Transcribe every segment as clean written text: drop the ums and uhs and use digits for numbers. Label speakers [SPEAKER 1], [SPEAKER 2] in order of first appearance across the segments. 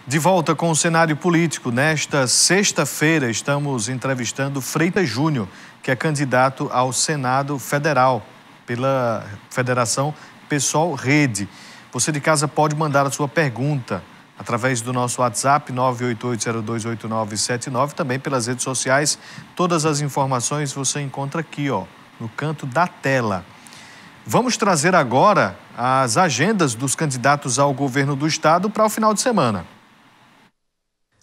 [SPEAKER 1] De volta com o cenário político, nesta sexta-feira estamos entrevistando Freitas Júnior, que é candidato ao Senado Federal pela Federação PSOL Rede. Você de casa pode mandar a sua pergunta através do nosso WhatsApp 988028979, também pelas redes sociais. Todas as informações você encontra aqui, no canto da tela. Vamos trazer agora as agendas dos candidatos ao governo do estado para o final de semana.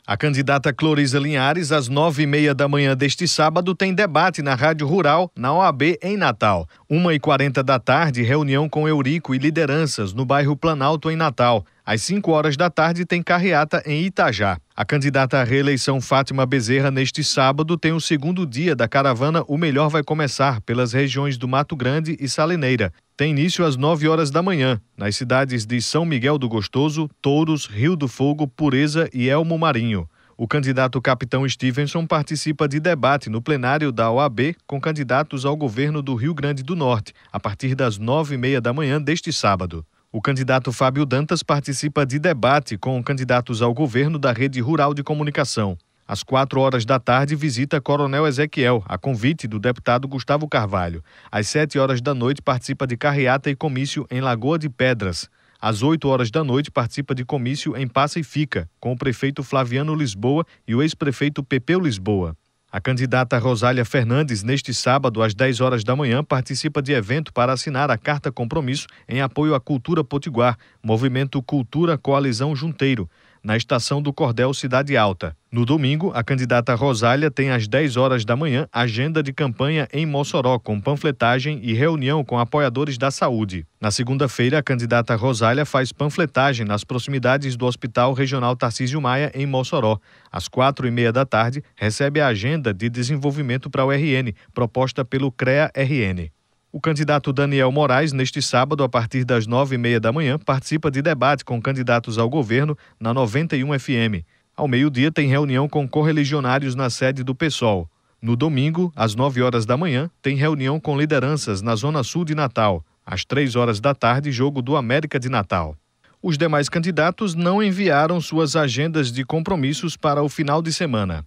[SPEAKER 1] A candidata Cloriza Linhares, às 9h30 da manhã deste sábado, tem debate na Rádio Rural, na OAB, em Natal. 1h40 da tarde, reunião com Eurico e lideranças no bairro Planalto, em Natal. Às 5h da tarde, tem carreata em Itajá. A candidata à reeleição Fátima Bezerra, neste sábado, tem o segundo dia da caravana O Melhor Vai Começar, pelas regiões do Mato Grande e Salineira. Tem início às 9h da manhã, nas cidades de São Miguel do Gostoso, Touros, Rio do Fogo, Pureza e Elmo Marinho. O candidato Capitão Stevenson participa de debate no plenário da OAB com candidatos ao governo do Rio Grande do Norte, a partir das 9h30 da manhã deste sábado. O candidato Fábio Dantas participa de debate com candidatos ao governo da Rede Rural de Comunicação. Às 4h da tarde, visita Coronel Ezequiel, a convite do deputado Gustavo Carvalho. Às 7h da noite, participa de carreata e comício em Lagoa de Pedras. Às 8h da noite, participa de comício em Passa e Fica, com o prefeito Flaviano Lisboa e o ex-prefeito Pepeu Lisboa. A candidata Rosália Fernandes, neste sábado, às 10h da manhã, participa de evento para assinar a Carta Compromisso em apoio à Cultura Potiguar, Movimento Cultura Coalizão Junteiro, na estação do Cordel Cidade Alta. No domingo, a candidata Rosália tem às 10h da manhã agenda de campanha em Mossoró, com panfletagem e reunião com apoiadores da saúde. Na segunda-feira, a candidata Rosália faz panfletagem nas proximidades do Hospital Regional Tarcísio Maia, em Mossoró. Às 4h30 da tarde, recebe a agenda de desenvolvimento para o RN, proposta pelo CREA-RN. O candidato Daniel Moraes, neste sábado, a partir das 9h30 da manhã, participa de debate com candidatos ao governo na 91 FM. Ao meio-dia, tem reunião com correligionários na sede do PSOL. No domingo, às 9h da manhã, tem reunião com lideranças na Zona Sul de Natal. Às 3h da tarde, jogo do América de Natal. Os demais candidatos não enviaram suas agendas de compromissos para o final de semana.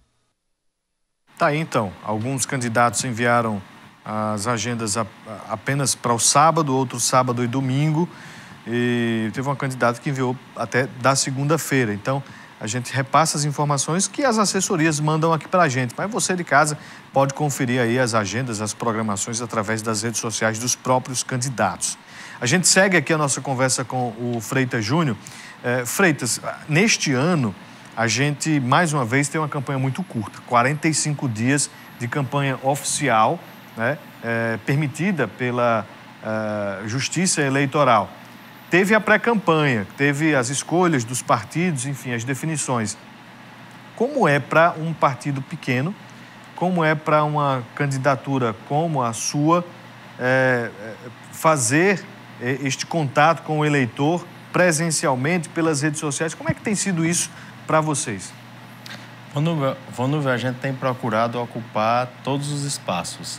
[SPEAKER 1] Tá aí, então. Alguns candidatos enviaram as agendas apenas para o sábado, outro sábado e domingo, e teve uma candidata que enviou até da segunda-feira. Então, a gente repassa as informações que as assessorias mandam aqui para a gente, mas você de casa pode conferir aí as agendas, as programações através das redes sociais dos próprios candidatos. A gente segue aqui a nossa conversa com o Freitas Júnior. Freitas, neste ano, a gente, mais uma vez, tem uma campanha muito curta, 45 dias de campanha oficial, permitida pela Justiça Eleitoral. Teve a pré-campanha, teve as escolhas dos partidos, enfim, as definições. Como é para um partido pequeno, como é para uma candidatura como a sua, fazer este contato com o eleitor presencialmente pelas redes sociais? Como é que tem sido isso para vocês?
[SPEAKER 2] Vonúvio, a gente tem procurado ocupar todos os espaços.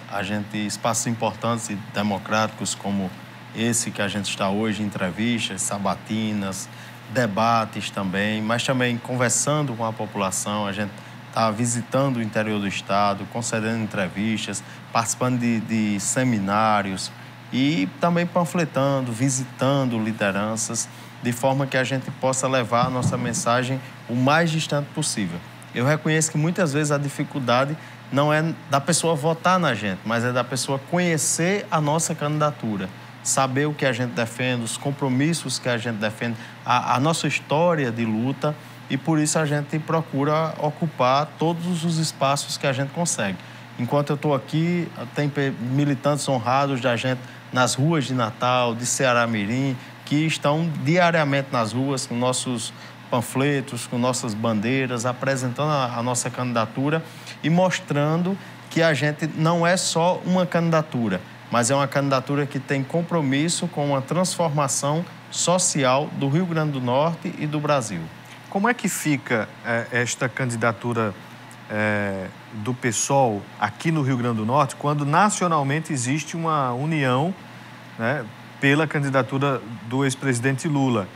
[SPEAKER 2] Espaços importantes e democráticos como esse que a gente está hoje, entrevistas, sabatinas, debates também, mas também conversando com a população. A gente está visitando o interior do estado, concedendo entrevistas, participando de seminários e também panfletando, visitando lideranças, de forma que a gente possa levar a nossa mensagem o mais distante possível. Eu reconheço que muitas vezes a dificuldade não é da pessoa votar na gente, mas é da pessoa conhecer a nossa candidatura, saber o que a gente defende, os compromissos que a gente defende, a nossa história de luta, e por isso a gente procura ocupar todos os espaços que a gente consegue. Enquanto eu estou aqui, tem militantes honrados da gente nas ruas de Natal, de Ceará-Mirim, que estão diariamente nas ruas com nossos panfletos, com nossas bandeiras, apresentando a nossa candidatura e mostrando que a gente não é só uma candidatura, mas é uma candidatura que tem compromisso com uma transformação social do Rio Grande do Norte e do Brasil.
[SPEAKER 1] Como é que fica esta candidatura do PSOL aqui no Rio Grande do Norte, quando nacionalmente existe uma união, pela candidatura do ex-presidente Lula?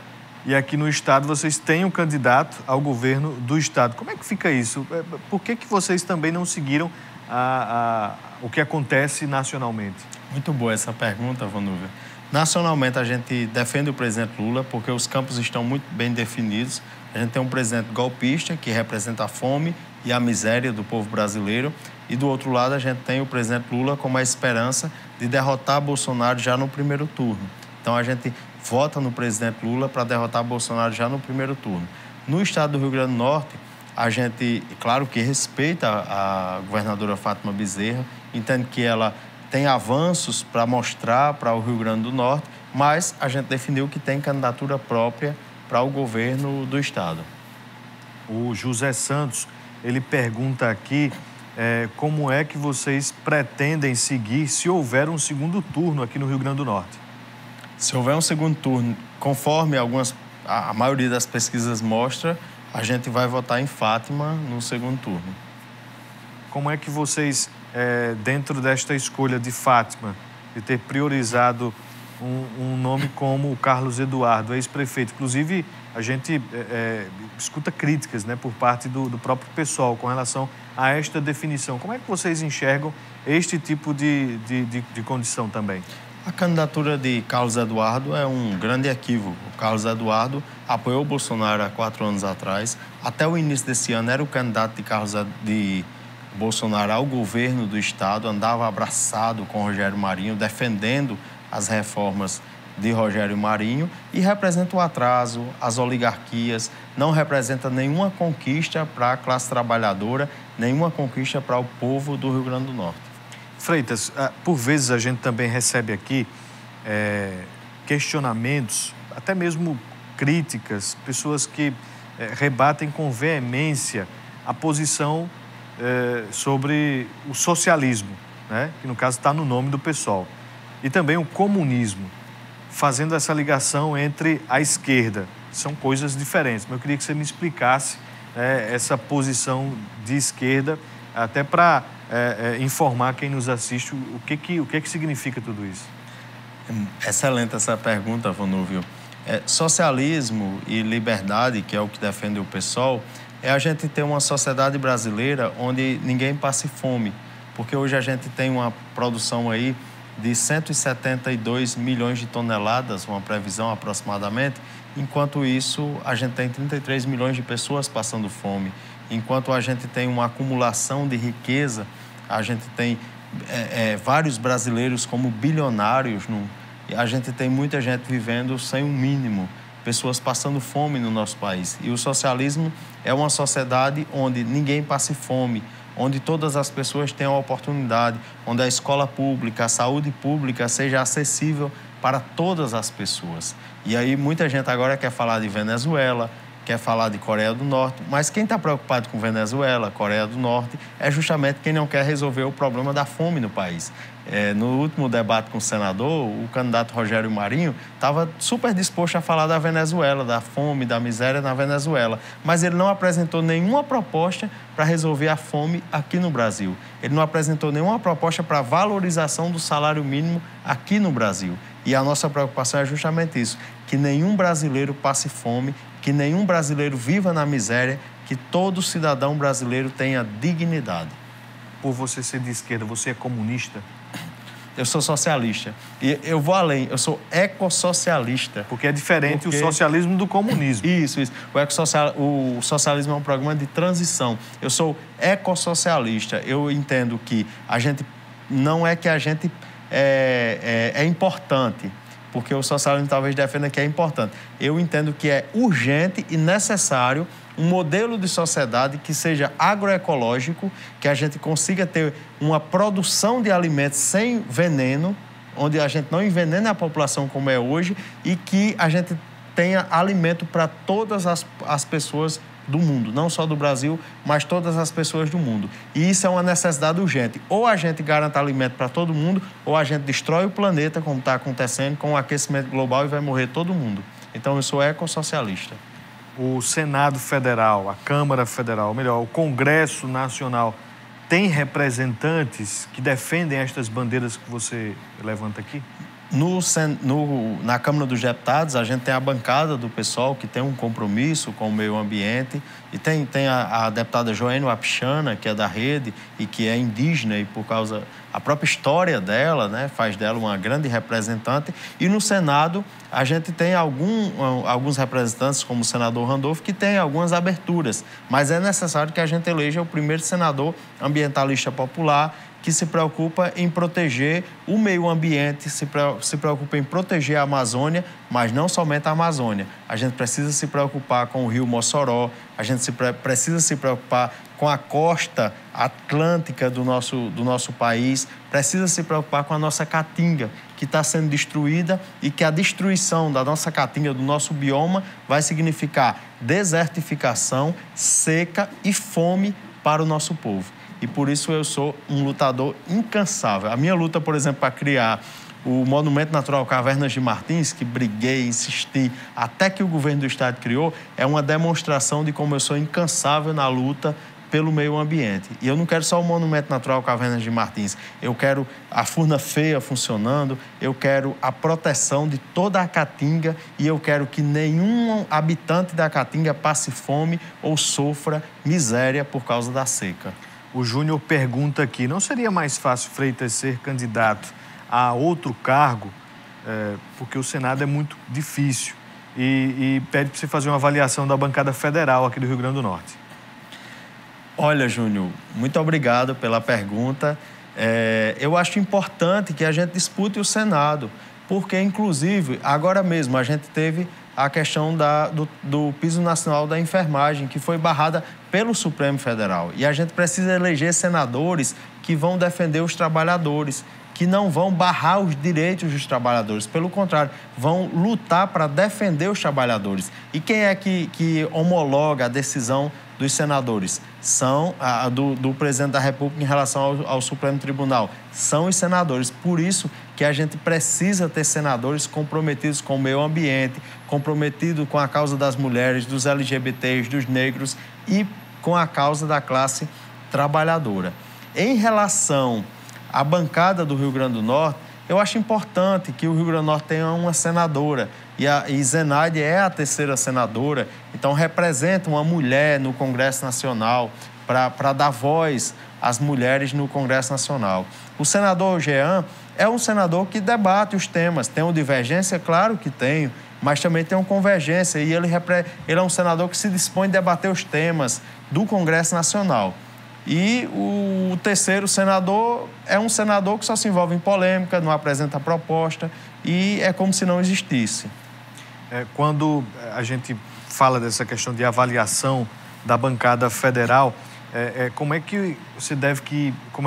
[SPEAKER 1] e aqui no Estado vocês têm um candidato ao governo do Estado. Como é que fica isso? Por que vocês também não seguiram o que acontece nacionalmente?
[SPEAKER 2] Muito boa essa pergunta, Vanúvia. Nacionalmente, a gente defende o presidente Lula porque os campos estão muito bem definidos. A gente tem um presidente golpista que representa a fome e a miséria do povo brasileiro. E, do outro lado, a gente tem o presidente Lula com a esperança de derrotar Bolsonaro já no primeiro turno. Então, a gente vota no presidente Lula para derrotar Bolsonaro já no primeiro turno. No estado do Rio Grande do Norte, a gente, claro que respeita a governadora Fátima Bezerra, entende que ela tem avanços para mostrar para o Rio Grande do Norte, mas a gente definiu que tem candidatura própria para o governo do estado.
[SPEAKER 1] O José Santos, ele pergunta aqui como é que vocês pretendem seguir se houver um segundo turno aqui no Rio Grande do Norte.
[SPEAKER 2] Se houver um segundo turno, conforme a maioria das pesquisas mostra, a gente vai votar em Fátima no segundo turno.
[SPEAKER 1] Como é que vocês, dentro desta escolha de Fátima, de ter priorizado um nome como o Carlos Eduardo, ex-prefeito? Inclusive, a gente escuta críticas, né, por parte do próprio pessoal com relação a esta definição. Como é que vocês enxergam este tipo de condição também?
[SPEAKER 2] A candidatura de Carlos Eduardo é um grande equívoco. O Carlos Eduardo apoiou o Bolsonaro há 4 anos atrás. Até o início desse ano era o candidato de Bolsonaro ao governo do estado, andava abraçado com Rogério Marinho, defendendo as reformas de Rogério Marinho e representa o atraso, as oligarquias, não representa nenhuma conquista para a classe trabalhadora, nenhuma conquista para o povo do Rio Grande do Norte.
[SPEAKER 1] Freitas, por vezes a gente também recebe aqui questionamentos, até mesmo críticas, pessoas que rebatem com veemência a posição sobre o socialismo, né? Que no caso está no nome do pessoal, e também o comunismo, fazendo essa ligação entre a esquerda. São coisas diferentes, mas eu queria que você me explicasse essa posição de esquerda, até para informar quem nos assiste o que significa tudo isso.
[SPEAKER 2] Excelente essa pergunta, Vanúvio. Socialismo e liberdade, que é o que defende o PSOL, é a gente ter uma sociedade brasileira onde ninguém passe fome, porque hoje a gente tem uma produção aí de 172 milhões de toneladas, uma previsão aproximadamente, enquanto isso a gente tem 33 milhões de pessoas passando fome. Enquanto a gente tem uma acumulação de riqueza, a gente tem vários brasileiros como bilionários, a gente tem muita gente vivendo sem um mínimo, pessoas passando fome no nosso país. E o socialismo é uma sociedade onde ninguém passe fome, onde todas as pessoas tenham a oportunidade, onde a escola pública, a saúde pública seja acessível para todas as pessoas. E aí muita gente agora quer falar de Venezuela, quer falar de Coreia do Norte, mas quem está preocupado com Venezuela, Coreia do Norte, é justamente quem não quer resolver o problema da fome no país. No último debate com o senador, o candidato Rogério Marinho estava super disposto a falar da Venezuela, da fome, da miséria na Venezuela, mas ele não apresentou nenhuma proposta para resolver a fome aqui no Brasil. Ele não apresentou nenhuma proposta para a valorização do salário mínimo aqui no Brasil. E a nossa preocupação é justamente isso, que nenhum brasileiro passe fome, que nenhum brasileiro viva na miséria, que todo cidadão brasileiro tenha dignidade.
[SPEAKER 1] Por você ser de esquerda, você é comunista?
[SPEAKER 2] Eu sou socialista. E eu vou além, eu sou ecossocialista.
[SPEAKER 1] Porque é diferente o socialismo do comunismo.
[SPEAKER 2] Isso. O socialismo é um programa de transição. Eu sou ecossocialista. Eu entendo que a gente... Não é que a gente é importante, porque o socialismo talvez defenda que é importante. Eu entendo que é urgente e necessário um modelo de sociedade que seja agroecológico, que a gente consiga ter uma produção de alimentos sem veneno, onde a gente não envenene a população como é hoje e que a gente tenha alimento para todas as pessoas do mundo, não só do Brasil, mas todas as pessoas do mundo. E isso é uma necessidade urgente. Ou a gente garante alimento para todo mundo, ou a gente destrói o planeta, como está acontecendo com o aquecimento global, e vai morrer todo mundo. Então, eu sou ecossocialista.
[SPEAKER 1] O Senado Federal, a Câmara Federal, ou melhor, o Congresso Nacional, tem representantes que defendem estas bandeiras que você levanta aqui?
[SPEAKER 2] Na Câmara dos Deputados, a gente tem a bancada do pessoal que tem um compromisso com o meio ambiente e tem a deputada Joênia Wapichana, que é da Rede e que é indígena e por causa a própria história dela, né, faz dela uma grande representante. E no Senado, a gente tem alguns representantes, como o senador Randolfo, que tem algumas aberturas, mas é necessário que a gente eleja o primeiro senador ambientalista popular que se preocupa em proteger o meio ambiente, se preocupa em proteger a Amazônia, mas não somente a Amazônia. A gente precisa se preocupar com o rio Mossoró, a gente precisa se preocupar com a costa atlântica do nosso país, precisa se preocupar com a nossa caatinga, que está sendo destruída e que a destruição da nossa caatinga, do nosso bioma, vai significar desertificação, seca e fome para o nosso povo. E por isso eu sou um lutador incansável. A minha luta, por exemplo, para criar o Monumento Natural Cavernas de Martins, que briguei, insisti, até que o governo do estado criou, é uma demonstração de como eu sou incansável na luta pelo meio ambiente. E eu não quero só o Monumento Natural Cavernas de Martins, eu quero a Furna Feia funcionando, eu quero a proteção de toda a Caatinga e eu quero que nenhum habitante da Caatinga passe fome ou sofra miséria por causa da seca.
[SPEAKER 1] O Júnior pergunta aqui, não seria mais fácil Freitas ser candidato a outro cargo? Porque o Senado é muito difícil. E pede para você fazer uma avaliação da bancada federal aqui do Rio Grande do Norte.
[SPEAKER 2] Olha, Júnior, muito obrigado pela pergunta. Eu acho importante que a gente dispute o Senado, porque, inclusive, agora mesmo a gente teve a questão do piso nacional da enfermagem, que foi barrada pelo Supremo Federal. E a gente precisa eleger senadores que vão defender os trabalhadores, que não vão barrar os direitos dos trabalhadores. Pelo contrário, vão lutar para defender os trabalhadores. E quem é que homologa a decisão dos senadores? São do presidente da República em relação ao Supremo Tribunal. São os senadores. Por isso que a gente precisa ter senadores comprometidos com o meio ambiente, comprometidos com a causa das mulheres, dos LGBTs, dos negros e com a causa da classe trabalhadora. Em relação à bancada do Rio Grande do Norte, eu acho importante que o Rio Grande do Norte tenha uma senadora. E Zenaide é a terceira senadora, então representa uma mulher no Congresso Nacional para dar voz às mulheres no Congresso Nacional. O senador Jean é um senador que debate os temas. Tem uma divergência? Claro que tem, mas também tem uma convergência. E ele é um senador que se dispõe a debater os temas do Congresso Nacional. E o terceiro senador é um senador que só se envolve em polêmica, não apresenta proposta e é como se não existisse.
[SPEAKER 1] Quando a gente fala dessa questão de avaliação da bancada federal, como é que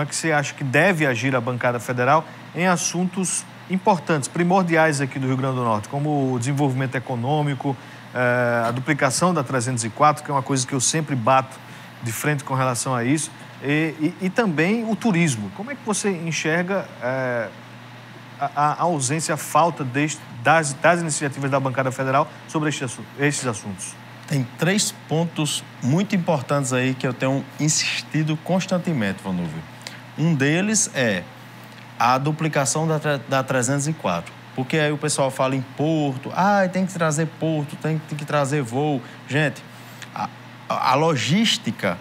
[SPEAKER 1] você acha que deve agir a bancada federal em assuntos importantes, primordiais aqui do Rio Grande do Norte, como o desenvolvimento econômico, a duplicação da 304, que é uma coisa que eu sempre bato de frente com relação a isso, e também o turismo. Como é que você enxerga a ausência, a falta das iniciativas da bancada federal sobre estes assuntos?
[SPEAKER 2] Tem 3 pontos muito importantes aí que eu tenho insistido constantemente, Vanúvio. Um deles é a duplicação da 304. Porque aí o pessoal fala em porto, tem que trazer porto, tem que trazer voo. Gente, a logística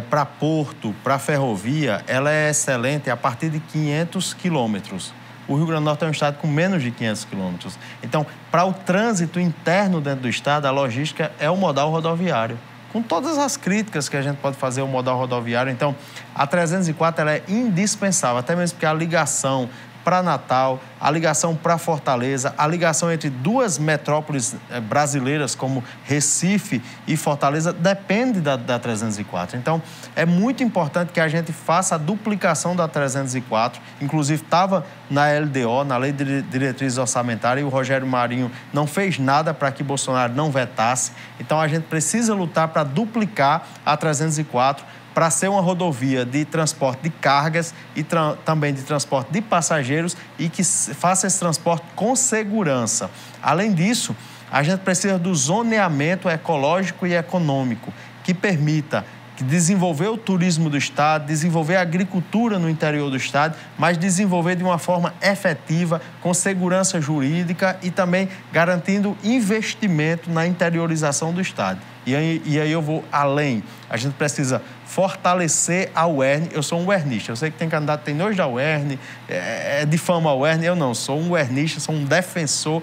[SPEAKER 2] para porto, para ferrovia, ela é excelente a partir de 500 quilômetros. O Rio Grande do Norte é um estado com menos de 500 quilômetros. Então, para o trânsito interno dentro do estado, a logística é o modal rodoviário. Com todas as críticas que a gente pode fazer ao modal rodoviário, então, a 304 ela é indispensável, até mesmo porque a ligação para Natal, a ligação para Fortaleza, a ligação entre 2 metrópoles brasileiras como Recife e Fortaleza depende da 304. Então, é muito importante que a gente faça a duplicação da 304. Inclusive, estava na LDO, na Lei de Diretrizes Orçamentárias, e o Rogério Marinho não fez nada para que Bolsonaro não vetasse. Então, a gente precisa lutar para duplicar a 304, para ser uma rodovia de transporte de cargas e também de transporte de passageiros e que faça esse transporte com segurança. Além disso, a gente precisa do zoneamento ecológico e econômico, que permita desenvolver o turismo do Estado, desenvolver a agricultura no interior do Estado, mas desenvolver de uma forma efetiva, com segurança jurídica e também garantindo investimento na interiorização do Estado. E aí eu vou além. A gente precisa fortalecer a UERN. Eu sou um uernista. Eu sei que tem candidato que tem nojo da UERN, difama a UERN. Eu não, sou um uernista, sou um defensor,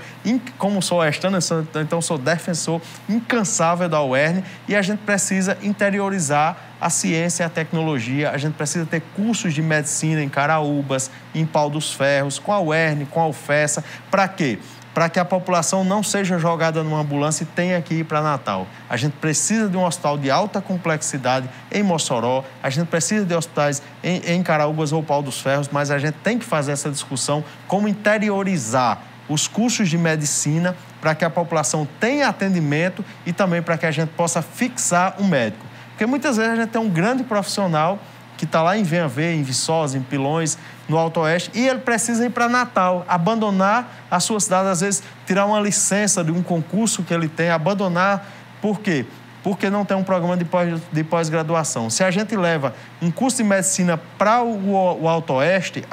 [SPEAKER 2] como sou estando, então sou defensor incansável da UERN, e a gente precisa interiorizar a ciência e a tecnologia. A gente precisa ter cursos de medicina em Caraúbas, em Pau dos Ferros, com a UERN, com a UFESA. Para quê? Para que a população não seja jogada numa ambulância e tenha que ir para Natal. A gente precisa de um hospital de alta complexidade em Mossoró, a gente precisa de hospitais em Caraúbas ou Pau dos Ferros, mas a gente tem que fazer essa discussão, como interiorizar os cursos de medicina para que a população tenha atendimento e também para que a gente possa fixar um médico. Porque muitas vezes a gente tem um grande profissional que está lá em Venha Ver, em Viçosa, em Pilões, no Alto Oeste, e ele precisa ir para Natal, abandonar a sua cidade, às vezes tirar uma licença de um concurso que ele tem, abandonar. Por quê? Porque não tem um programa de pós-graduação. Se a gente leva um curso de medicina para o Alto Oeste,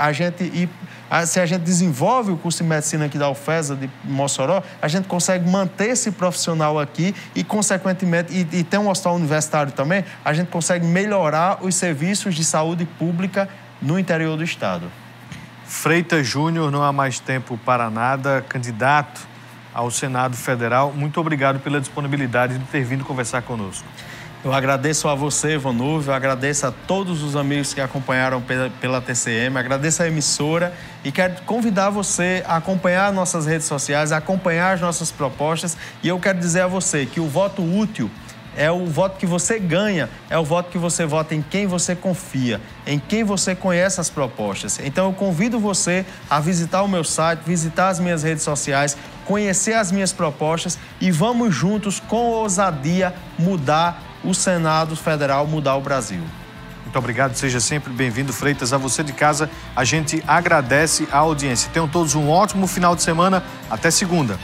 [SPEAKER 2] se a gente desenvolve o curso de medicina aqui da UFESA, de Mossoró, a gente consegue manter esse profissional aqui e, consequentemente, e tem um hospital universitário também, a gente consegue melhorar os serviços de saúde pública no interior do Estado.
[SPEAKER 1] Freitas Júnior, não há mais tempo para nada, candidato ao Senado Federal. Muito obrigado pela disponibilidade de ter vindo conversar conosco.
[SPEAKER 2] Eu agradeço a você, Vanúvio, agradeço a todos os amigos que acompanharam pela TCM, agradeço a emissora e quero convidar você a acompanhar nossas redes sociais, a acompanhar as nossas propostas, e eu quero dizer a você que o voto útil é o voto que você ganha, é o voto que você vota em quem você confia, em quem você conhece as propostas. Então eu convido você a visitar o meu site, visitar as minhas redes sociais, conhecer as minhas propostas e vamos juntos, com ousadia, mudar o Senado Federal, mudar o Brasil.
[SPEAKER 1] Muito obrigado, seja sempre bem-vindo, Freitas. A você de casa, a gente agradece a audiência. Tenham todos um ótimo final de semana. Até segunda.